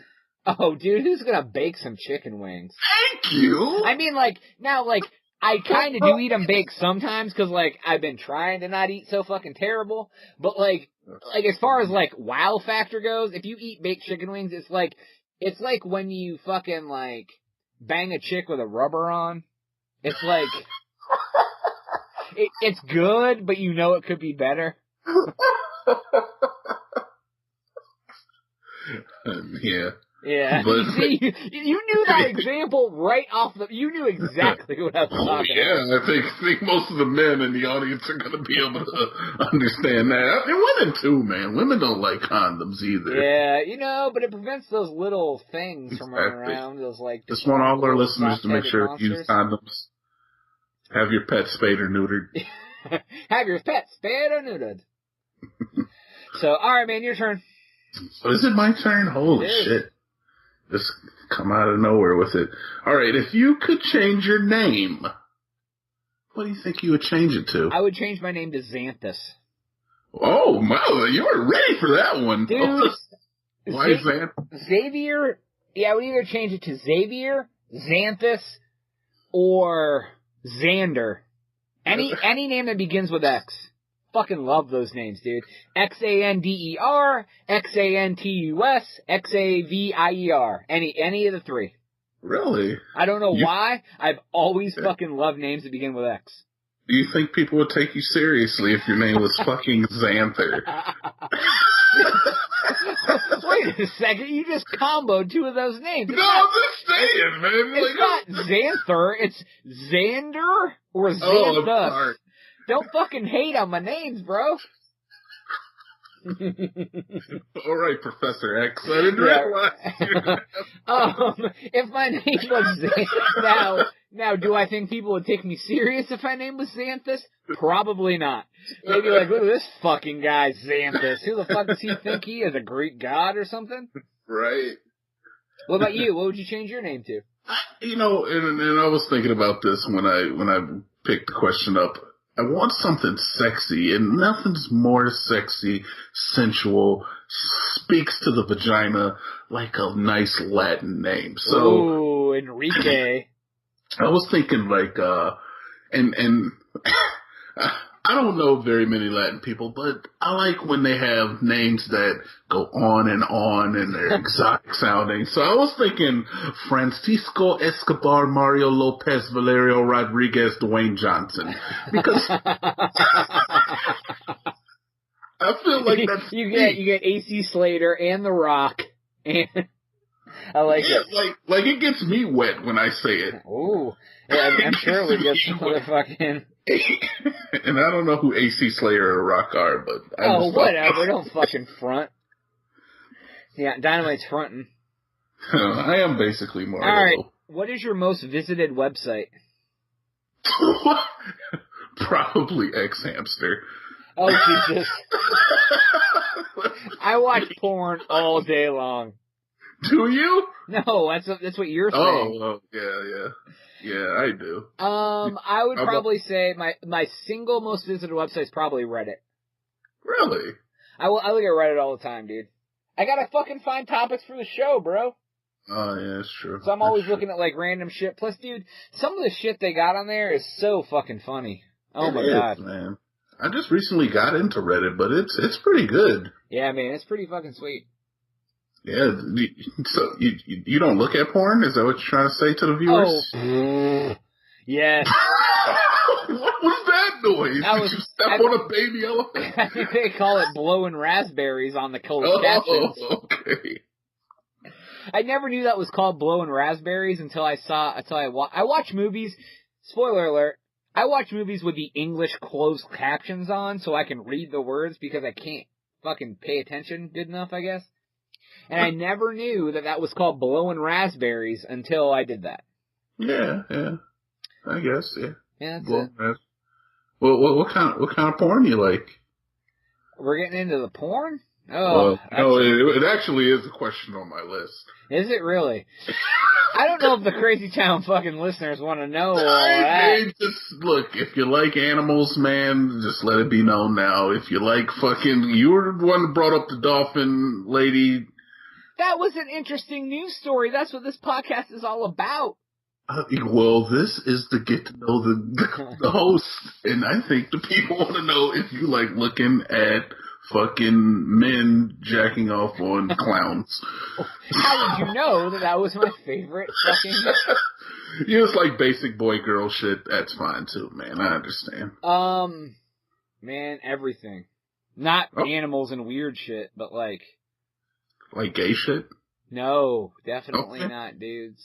Oh, dude, who's gonna bake some chicken wings? Thank you! I mean, like, now, like, I kinda do eat them baked sometimes, cause, like, I've been trying to not eat so fucking terrible, but, like, as far as, like, wow factor goes, if you eat baked chicken wings, it's like when you fucking, like, bang a chick with a rubber on. It's like, it's good, but you know it could be better. Yeah. Yeah. But, see, you knew that example right off you knew exactly what I was talking about. I think most of the men in the audience are going to be able to understand that. And women too, man. Women don't like condoms either. Yeah, but it prevents those little things from running around. Those, like, just want all our listeners to make sure to use condoms. Have your pet spayed or neutered. Have your pet spayed or neutered. So, alright, man, your turn. So is it my turn? Holy shit. Just come out of nowhere with it. Alright, if you could change your name, what do you think you would change it to? I would change my name to Xanthus. Oh, wow, you were ready for that one. Dude. Why Xanthus? Xavier, I would either change it to Xavier, Xanthus, or Xander. Any name that begins with X. Fucking love those names, dude. Xander, Xantus, Xavier. Any of the three. Really? I don't know why. I've always fucking loved names that begin with X. Do you think people would take you seriously if your name was fucking Xanther? Wait a second, you just comboed two of those names. I'm just saying, man. It's not Xanther, it's Xander or Xanthus. Oh, I'm sorry. Don't fucking hate on my names, bro. All right, Professor X. I didn't realize. If my name was now, do I think people would take me serious if my name was Xanthus? Probably not. They'd be like, look at this fucking guy, Xanthus. Who the fuck does he think he is, a Greek god or something? Right. What about you? What would you change your name to? And I was thinking about this when I picked the question up. I want something sexy, and nothing's more sexy, sensual, speaks to the vagina like a nice Latin name. So, ooh, Enrique. I was thinking like, and I don't know very many Latin people, but I like when they have names that go on and they're exotic sounding. So I was thinking Francisco Escobar, Mario Lopez, Valerio Rodriguez, Dwayne Johnson. Because I feel like that's you get AC Slater and The Rock, and I like it. Like it gets me wet when I say it. Ooh, yeah, I'm sure it would get some motherfucking. And I don't know who AC Slater or Rock are, but whatever, don't fucking front. Yeah, Dynamite's fronting. I am basically Mario. All right, what is your most visited website? Probably X Hamster. Oh Jesus! I watch porn all day long. Do you? No, that's what you're saying. Oh, yeah, I do. I would probably say my single most visited website is probably Reddit. Really? I look at Reddit all the time, dude. I gotta fucking find topics for the show, bro. Oh, yeah, that's true. So I'm always looking at, like, random shit. Plus, dude, some of the shit they got on there is so fucking funny. Oh my god, man. I just recently got into Reddit, but it's pretty good. Yeah, man, it's pretty fucking sweet. Yeah, so you don't look at porn? Is that what you're trying to say to the viewers? Oh, yes. What was that noise? Did you step on a baby elephant? I think they call it blowing raspberries on the closed captions. Okay. I never knew that was called blowing raspberries until I watch movies. Spoiler alert. I watch movies with the English closed captions on so I can read the words because I can't fucking pay attention good enough, I guess. And I never knew that was called blowing raspberries until I did that. Yeah. I guess, yeah. Yeah, that's it. Well, what kind of porn do you like? We're getting into the porn? Oh, no, it actually is a question on my list. Is it really? I don't know if the Crazy Town fucking listeners want to know all Hey, that. just look, if you like animals, man, just let it be known now. If you like you were the one that brought up the dolphin lady. That was an interesting news story. That's what this podcast is all about. Well, this is to get to know the host, and I think the people want to know if you like looking at fucking men jacking off on clowns. How would you know that was my favorite fucking... You just like basic boy girl shit, that's fine too, man. I understand. Man, everything. Not animals and weird shit, but like... Like gay shit? No, definitely not, dudes.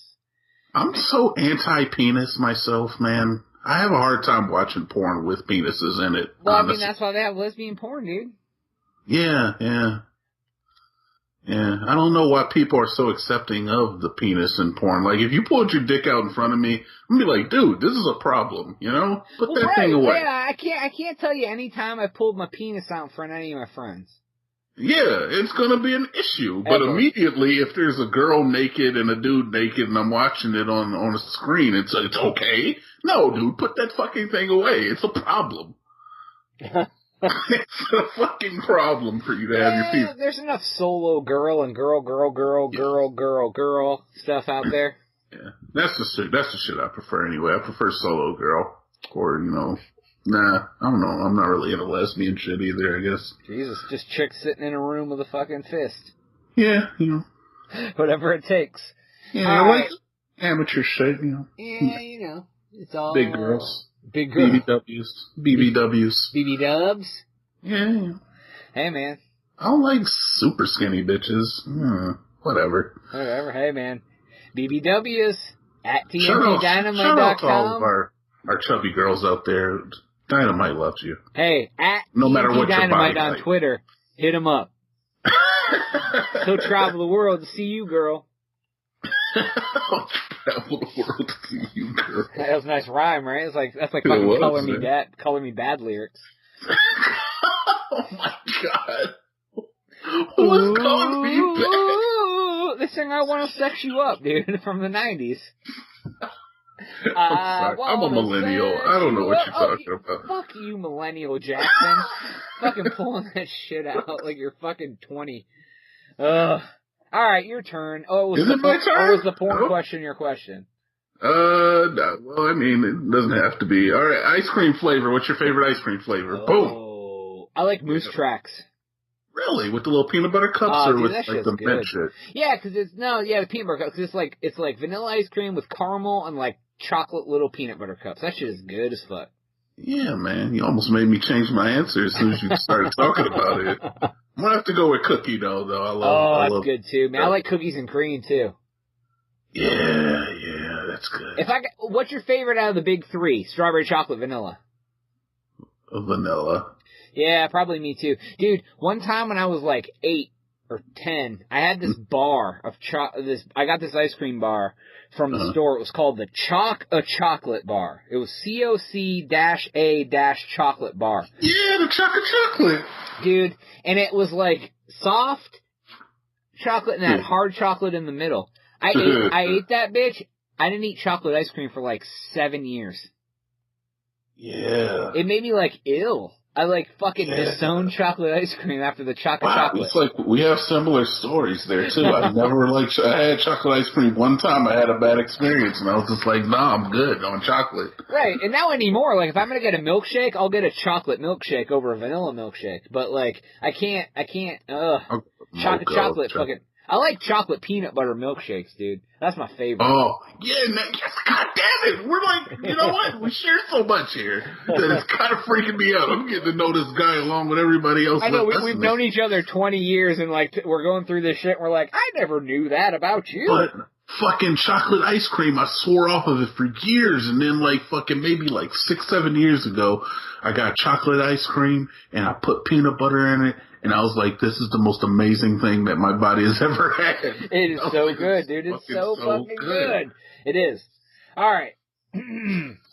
I'm so anti-penis myself, man. I have a hard time watching porn with penises in it. Well, honestly. I mean, that's why they have lesbian porn, dude. Yeah. I don't know why people are so accepting of the penis in porn. Like, if you pulled your dick out in front of me, I'm gonna be like, dude, this is a problem, you know? Put that thing away. Yeah, I can't tell you any time I pulled my penis out in front of any of my friends. Yeah, it's gonna be an issue. But immediately, if there's a girl naked and a dude naked and I'm watching it on a screen, it's okay? No, dude, put that fucking thing away. It's a problem. It's a fucking problem for you to have your penis. There's enough solo girl and girl stuff out there. Yeah, that's the shit I prefer anyway. I prefer solo girl. Or, nah, I don't know. I'm not really into lesbian shit either, I guess. Jesus, just chicks sitting in a room with a fucking fist. Yeah, Whatever it takes. Yeah, I like amateur shit, Yeah, it's all... Big girls. Big girls. BBWs. BB dubs? Yeah. Hey, man. I don't like super skinny bitches. Whatever. Whatever. Hey, man. BBWs at TNT Dynamite.com. Shout out to all of our chubby girls out there. Dynamite loves you. Hey, at no matter what Dynamite your on Twitter. Hit him up. He'll travel the world to see you, girl. I'll travel the world to see you, girl. That was a nice rhyme, right? That's like fucking Color Me Bad lyrics. Oh my god. Who's calling me bad? They sing I Wanna Sex You Up, dude, from the 90s. I'm a millennial. I don't know what you're talking about. Fuck you, millennial Jackson. Fucking pulling that shit out like you're fucking 20. Ugh. Alright, your turn. Is it my turn? Or was the porn question your question? No. Well, I mean, it doesn't have to be. Alright, ice cream flavor. What's your favorite ice cream flavor? Boom. I like Moose Tracks. Really? With the little peanut butter cups or with like the mint shit? Yeah, the peanut butter cups. It's like vanilla ice cream with caramel and like chocolate little peanut butter cups. That shit is good as fuck. Yeah, man. You almost made me change my answer as soon as you started talking about it. I'm gonna have to go with cookie though. I love that's good too, man. I like cookies and cream too. Yeah, that's good. What's your favorite out of the big three? Strawberry, chocolate, vanilla. Vanilla. Yeah, probably me too. Dude, one time when I was like 8 or 10, I had this bar of I got this ice cream bar from the store. It was called the Chocolate Bar. It was COC-A-chocolate bar. Yeah, the chocolate. Dude, and it was like soft chocolate and that hard chocolate in the middle. I ate that bitch. I didn't eat chocolate ice cream for like 7 years. Yeah. It made me like ill. I like fucking disowned chocolate ice cream after the chocolate. It's like we have similar stories there too. I had chocolate ice cream one time. I had a bad experience and I was just like, nah, I'm good on chocolate. Right, and now anymore, like if I'm gonna get a milkshake, I'll get a chocolate milkshake over a vanilla milkshake. But like, I can't. Chocolate fucking. I like chocolate peanut butter milkshakes, dude. That's my favorite. Oh, yeah, god damn it. We're like, you know what? We share so much here that it's kind of freaking me out. I'm getting to know this guy along with everybody else. I know, we've known each other 20 years and like, we're going through this shit and we're like, I never knew that about you. But fucking chocolate ice cream, I swore off of it for years, and then like fucking maybe like 6-7 years ago, I got chocolate ice cream and I put peanut butter in it. And I was like, this is the most amazing thing that my body has ever had. It is so good, dude. It's so fucking good. It is. All right.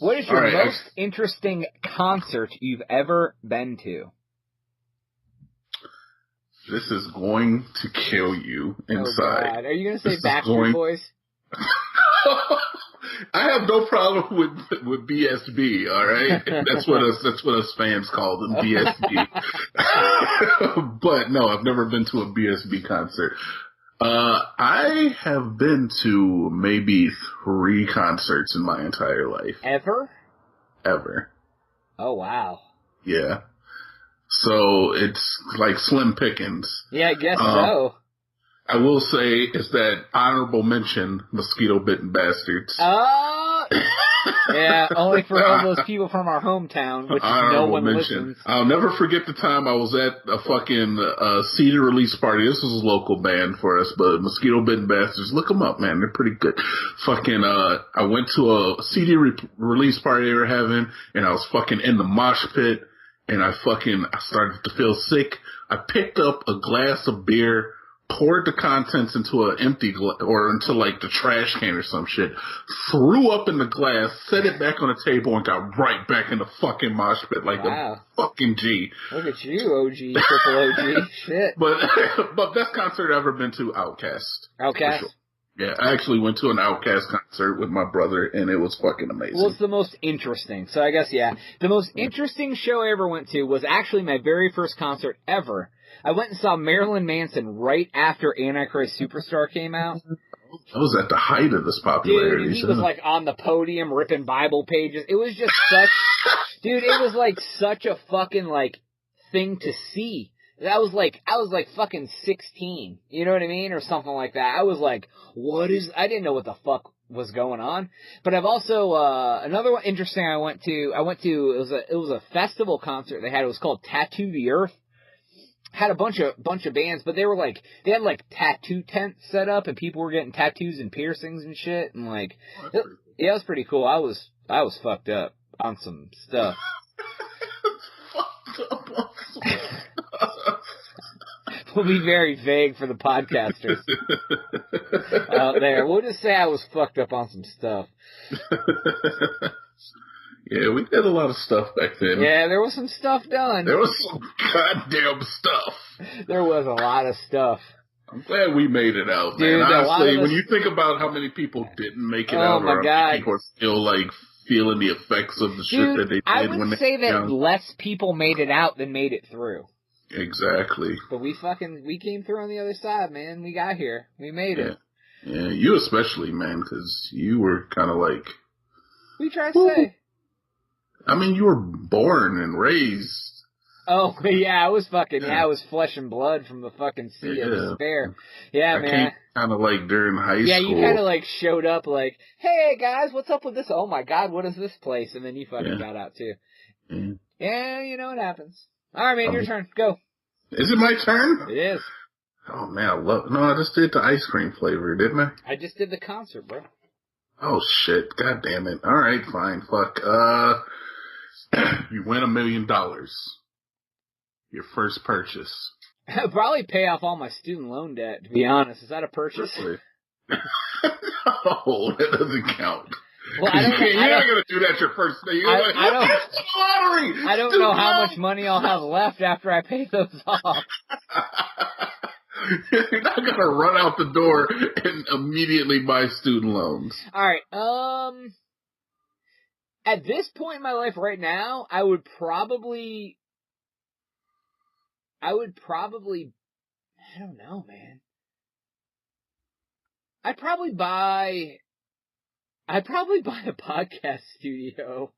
What is your most interesting concert you've ever been to? This is going to kill you inside. Oh, God. Are you going to say Backstreet Boys? I have no problem with BSB, all right? That's what us fans call them, BSB. But no, I've never been to a BSB concert. I have been to maybe 3 concerts in my entire life. Ever? Oh, wow. Yeah. So it's like slim pickings. Yeah, I guess so. I will say is that honorable mention, mosquito bitten bastards. Yeah, only for all those people from our hometown, which no one listens. I'll never forget the time I was at a fucking CD release party. This was a local band for us, but Mosquito Bitten Bastards, look them up, man. They're pretty good. Fucking, I went to a CD release party they were having, and I was fucking in the mosh pit, and I started to feel sick. I picked up a glass of beer, poured the contents into an empty or into like the trash can or some shit, threw up in the glass, set it back on the table, and got right back in the fucking mosh pit like a fucking G. Look at you, OG, triple OG, shit. But best concert I've ever been to, Outkast. Outkast? Sure. Yeah, I actually went to an Outkast concert with my brother, and it was fucking amazing. Well, it's the most interesting. So I guess, yeah. The most interesting show I ever went to was actually my very first concert ever. I went and saw Marilyn Manson right after Antichrist Superstar came out. That was at the height of this popularity. Dude, he was like on the podium ripping Bible pages. It was just such, dude, it was like such a fucking like thing to see. I was like fucking 16, you know what I mean? Or something like that. I was like, I didn't know what the fuck was going on. But I've also, another one interesting it was a festival concert they had. It was called Tattoo the Earth. Had a bunch of bands, but they had like tattoo tents set up, and people were getting tattoos and piercings and shit, and like, it was pretty cool. I was fucked up on some stuff. Fucked up on some stuff. We'll be very vague for the podcasters out there. We'll just say I was fucked up on some stuff. Yeah, we did a lot of stuff back then. Yeah, there was some stuff done. There was some goddamn stuff. There was a lot of stuff. I'm glad we made it out, dude, man. Honestly, when you think about how many people didn't make it out, or how many people are still like feeling the effects of the shit that they did. I would say that less people made it out than made it through. Exactly. But we came through on the other side, man. We got here. We made it. Yeah, you especially, man, because you were kind of like... We tried to say. I mean, you were born and raised. Oh, yeah, I was flesh and blood from the fucking sea of despair. Yeah, man. Kind of like during high school. Yeah, you kind of like showed up like, hey, guys, what's up with this? Oh, my God, what is this place? And then you fucking got out, too. Yeah, you know what happens. All right, man, your turn. Go. Is it my turn? It is. Oh, man, I just did the ice cream flavor, didn't I? I just did the concert, bro. Oh, shit. God damn it. All right, fine. Fuck. You win $1 million. Your first purchase. I'd probably pay off all my student loan debt, to be honest. Is that a purchase? Really? No, that doesn't count. Well, you're not going to do that your first day. You're like, that's the lottery! I don't know how much money I'll have left after I pay those off. You're not going to run out the door and immediately buy student loans. All right. At this point in my life right now, I would probably, I don't know, man. I'd probably buy a podcast studio.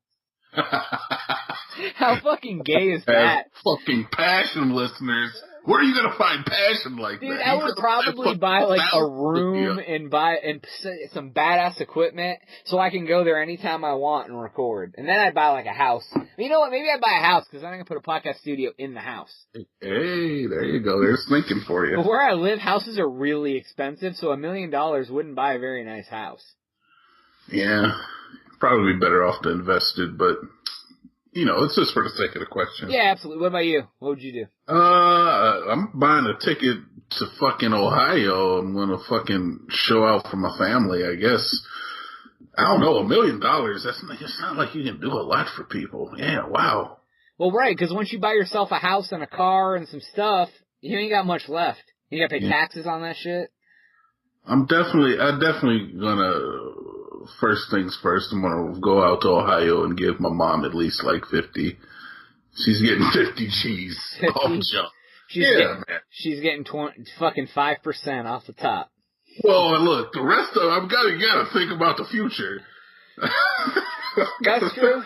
How fucking gay is that? Fucking passion, listeners. Where are you gonna find passion like that? Dude, I would probably buy like a room and buy some badass equipment so I can go there anytime I want and record. And then I'd buy like a house. You know what? Maybe I'd buy a house because then I can put a podcast studio in the house. Hey, there you go. There's thinking for you. But where I live, houses are really expensive, so $1 million wouldn't buy a very nice house. Yeah, probably be better off to invest it, but you know, it's just for the sake of the question. Yeah, absolutely. What about you? What would you do? I'm buying a ticket to fucking Ohio. I'm gonna fucking show out for my family, I guess. I don't know, $1 million. It's not like you can do a lot for people. Yeah, wow. Well, right, because once you buy yourself a house and a car and some stuff, you ain't got much left. You gotta pay taxes on that shit. I'm definitely gonna first things first, I'm gonna go out to Ohio and give my mom at least like 50. She's getting 50 G's. 50? Off jump. She's getting fucking 5% off the top. Well, look, the rest of you gotta think about the future. That's true.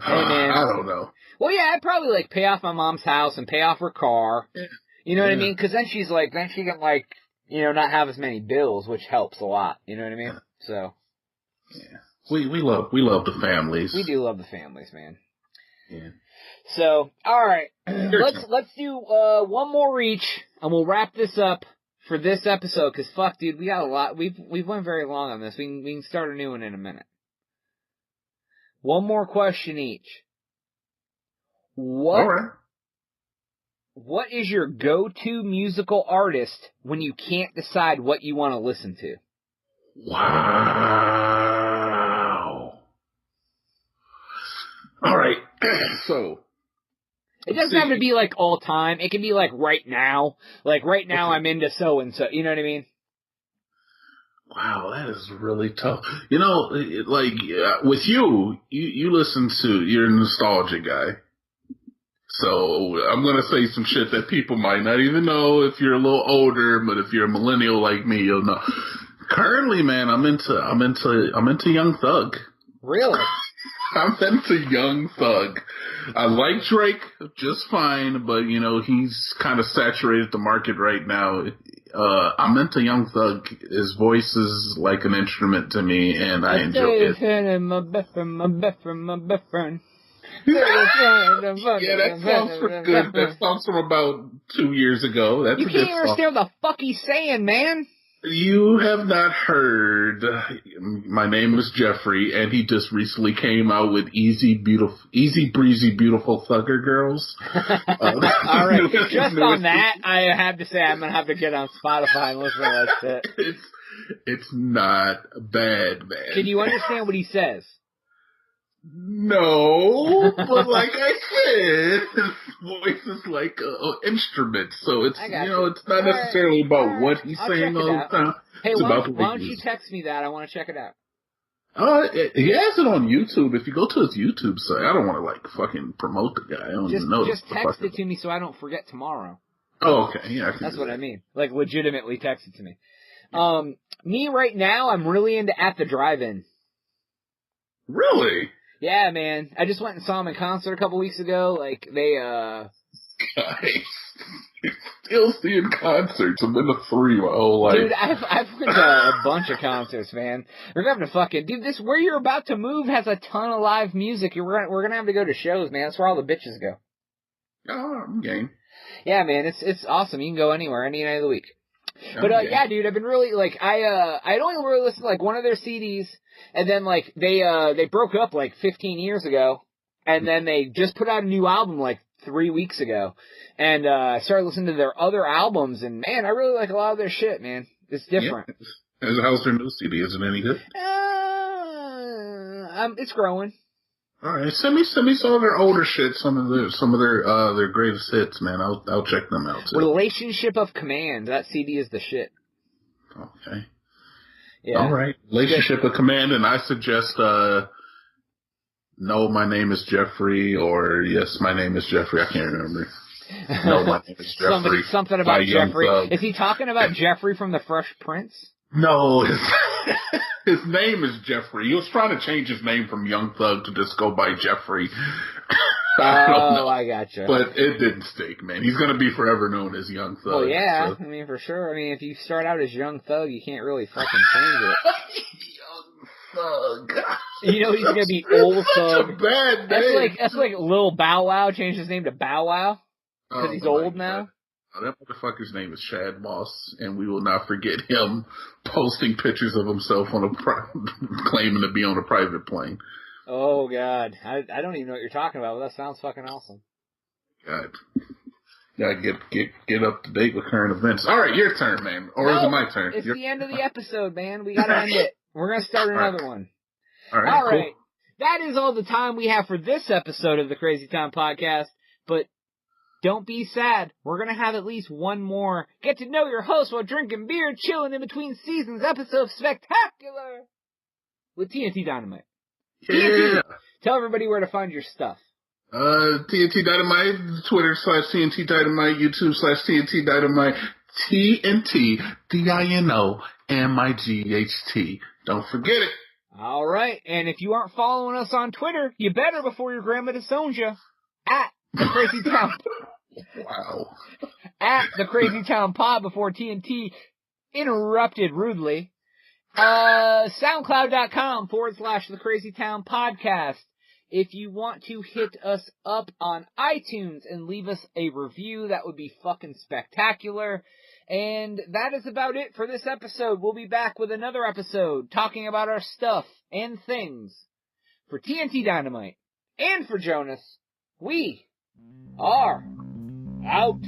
Hey, man. I don't know. Well, yeah, I'd probably, like, pay off my mom's house and pay off her car. Yeah. You know what I mean? Because then she can, like, you know, not have as many bills, which helps a lot. You know what I mean? So. Yeah. We love the families. We do love the families, man. Yeah. So, alright. Let's do, one more each, and we'll wrap this up for this episode, because fuck, dude, we got a lot. We've went very long on this. We can start a new one in a minute. One more question each. What is your go-to musical artist when you can't decide what you want to listen to? Wow. All right. So. It doesn't have to be like all time. It can be like right now. Like right now I'm into so-and-so. You know what I mean? Wow, that is really tough. You know, like, with you listen to, you're a nostalgia guy. So I'm going to say some shit that people might not even know if you're a little older, but if you're a millennial like me, you'll know. Currently, man, I'm into Young Thug. Really? I'm into Young Thug. I like Drake just fine, but you know, he's kind of saturated the market right now. I'm into Young Thug. His voice is like an instrument to me, and I enjoy it. My best friend. Yeah, that sounds good. That sounds from about 2 years ago. That's you a good can't understand what the fuck he's saying, man. You have not heard My Name is Jeffrey, and he just recently came out with Easy Breezy Beautiful Thugger Girls. All right, just on that, I have to say I'm gonna have to get on Spotify and listen to that shit. It's not bad, man. Can you understand what he says? No, but like I said, his voice is like an instrument, so it's it's not necessarily about what he's saying all the time. Hey, why don't you text me that? I want to check it out. He has it on YouTube. If you go to his YouTube site, I don't want to like fucking promote the guy. I don't even know. Just text it to me so I don't forget tomorrow. Oh, okay, yeah, that's what I mean. Like legitimately text it to me. Me right now, I'm really into At the Drive-In. Really? Yeah, man. I just went and saw him in concert a couple weeks ago. Like, they, Guys, you're still seeing concerts. I've been to 3 my whole life. Dude, I've went to a bunch of concerts, man. We're gonna have to fucking... Dude, where you're about to move has a ton of live music. We're gonna have to go to shows, man. That's where all the bitches go. Oh, I'm game. Yeah, man. It's awesome. You can go anywhere, any night of the week. But, yeah, dude, I've been really, like, I'd only really listened to, like, one of their CDs, and then, like, they broke up, like, 15 years ago, and then they just put out a new album, like, 3 weeks ago, and, I started listening to their other albums, and, man, I really like a lot of their shit, man. It's different. Yeah. How's their new CD? Is it any good? It's growing. All right, send me some of their older shit, some of their greatest hits, man. I'll check them out too. Relationship of Command. That CD is the shit. Okay. Yeah. All right. Relationship of Command, and I suggest No, My Name is Jeffrey, or Yes, My Name is Jeffrey. I can't remember. No, My Name is Jeffrey. Something about Jeffrey. Is he talking about Jeffrey from The Fresh Prince? No, his name is Jeffrey. He was trying to change his name from Young Thug to just go by Jeffrey. I don't know. I gotcha. But it didn't stick, man. He's going to be forever known as Young Thug. Well, yeah. So. I mean, for sure. I mean, if you start out as Young Thug, you can't really fucking change it. Young Thug. You know he's going to be Old Thug. Such a bad name. That's like Lil Bow Wow changed his name to Bow Wow. Because he's old now. That motherfucker's name is Chad Moss, and we will not forget him posting pictures of himself on claiming to be on a private plane. Oh, God. I don't even know what you're talking about, but that sounds fucking awesome. God. Gotta get up to date with current events. All right, your turn, man. Or is it my turn? It's the end of the episode, man. We gotta end it. We're gonna start another one. All right, cool. That is all the time we have for this episode of the Crazy Town Podcast, but don't be sad. We're going to have at least one more get to know your host while drinking beer, chilling in between seasons episode of Spectacular. with TNT Dynamite. Yeah. TNT, tell everybody where to find your stuff. TNT Dynamite, Twitter /TNT Dynamite, YouTube /TNT Dynamite, TNT DINOMIGHT. Don't forget it. All right, and if you aren't following us on Twitter, you better before your grandma disowns you. At the Crazy Town. Wow. At the Crazy Town Pod before TNT interrupted rudely. SoundCloud.com /the Crazy Town Podcast. If you want to hit us up on iTunes and leave us a review, that would be fucking spectacular. And that is about it for this episode. We'll be back with another episode talking about our stuff and things. For TNT Dynamite and for Jonas, we are out.